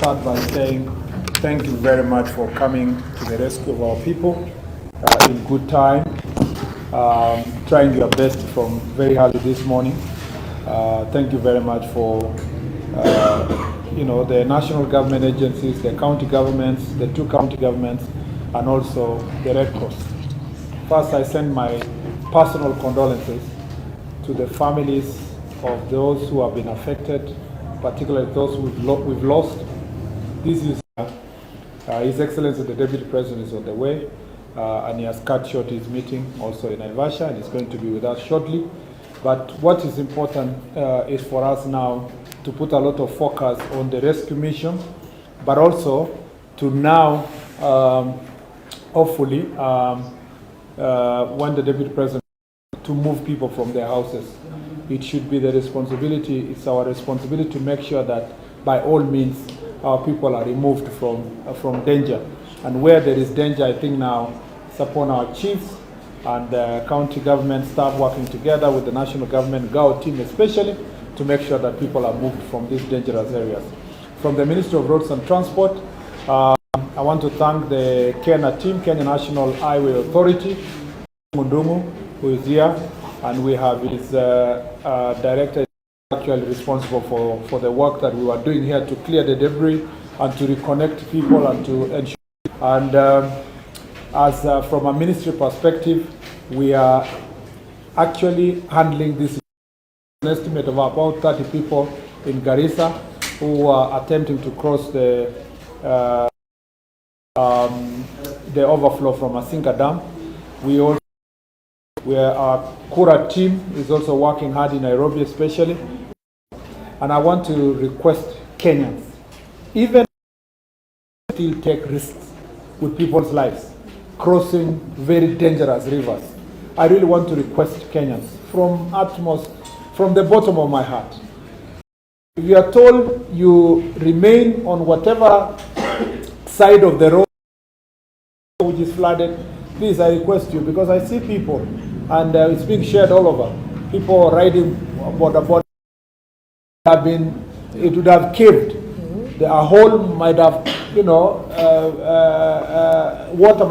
start by saying thank you very much for coming to the rescue of our people in good time, trying your best from very early this morning. Thank you very much for the national government agencies, the county governments, the 2 county governments, and also the Red Cross. First, I send my personal condolences to the families of those who have been affected, particularly those we've lost. This is His Excellency the Deputy President is on the way, and he has cut short his meeting also in Naivasha, and he's going to be with us shortly. But what is important is for us now to put a lot of focus on the rescue mission, but also to now, hopefully, when the Deputy President to move people from their houses. It should be it's our responsibility to make sure that by all means our people are removed from danger. And where there is danger, I think now it's upon our chiefs and the county government staff working together with the national government, GAO team especially, to make sure that people are moved from these dangerous areas. From the Ministry of Roads and Transport, I want to thank the Kenya team, Kenya National Highway Authority, Mundungu, who is here, and we have his director actually responsible for the work that we were doing here to clear the debris and to reconnect people and to ensure. And as from a ministry perspective, we are actually handling this. An estimate of about 30 people in Garissa who are attempting to cross the overflow from Kijabe Dam. Our Kura team is also working hard in Nairobi especially. And I want to request Kenyans, even still take risks with people's lives, crossing very dangerous rivers. I really want to request Kenyans from the bottom of my heart. If you are told you remain on whatever side of the road which is flooded, please, I request you, because I see people, and it's being shared all over. People riding border it would have caved. The hole might have, water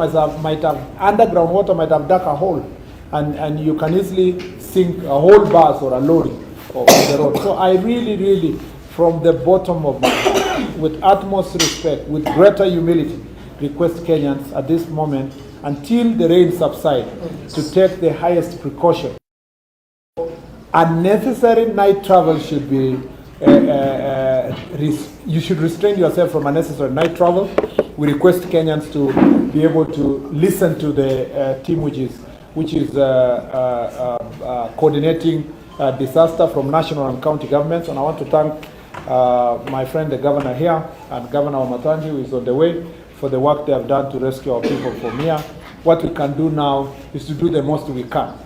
underground water might have dug a hole, and you can easily sink a whole bus or a lorry on the road. So I really, from the bottom of my heart, with utmost respect, with greater humility, request Kenyans at this moment, until the rain subsides, to take the highest precaution. Unnecessary night travel should be, you should restrain yourself from unnecessary night travel. We request Kenyans to be able to listen to the team which is coordinating disaster from national and county governments. And I want to thank my friend the governor here and Governor Wamatangi, who is on the way, for the work they have done to rescue our people from here. What we can do now is to do the most we can.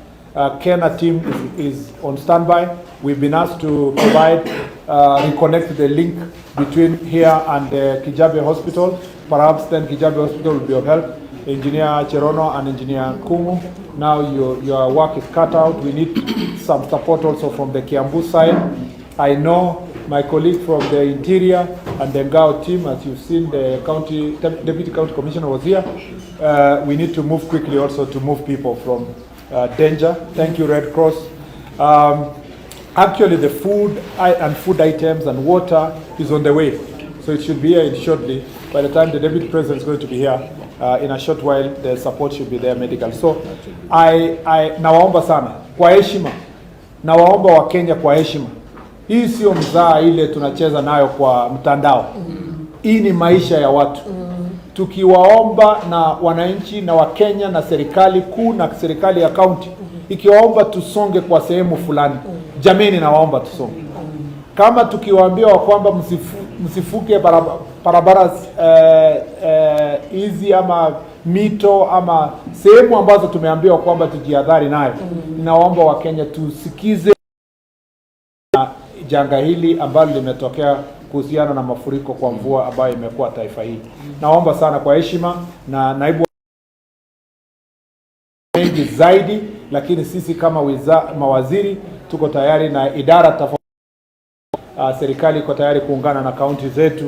Kenya team is on standby. We've been asked to provide, reconnect the link between here and the Kijabe Hospital. Perhaps then Kijabe Hospital will be of help. Engineer Cherono and Engineer Kumu, now your work is cut out. We need some support also from the Kiambu side. I know my colleague from the Interior and the GAO team, as you've seen, the Deputy County Commissioner was here. We need to move quickly also to move people from danger. Thank you, Red Cross. Actually, the food and food items and water is on the way. So it should be here shortly. By the time the Deputy President is going to be here, in a short while, the support should be there, medical. So, nawaomba sana, kwa heshima, nawaomba wa Kenya kwa heshima. Hii sio mzaa ile tunacheza nayo kwa mtandao. Hii ni maisha ya watu. Tukiwaomba na wananchi na Wakenya na serikali kuu na serikali ya kaunti, ikiwaomba tusonge kwa sehemu fulani, jameni nawaomba tusonge. Kama tukiwaambia kwamba msifuke barabara hizi ama mito ama sehemu ambazo tumeambiwa kwamba tujihadhari nayo, ninawaomba Wakenya tusikize janga hili ambalo limetokea kuhusiana na mafuriko kwa mvua ambayo imekuwa taifa hili. Naomba sana kwa heshima na naibu mengi zaidi, lakini sisi kama mawaziri tuko tayari na idara tofauti. Serikali iko tayari kuungana na kaunti zetu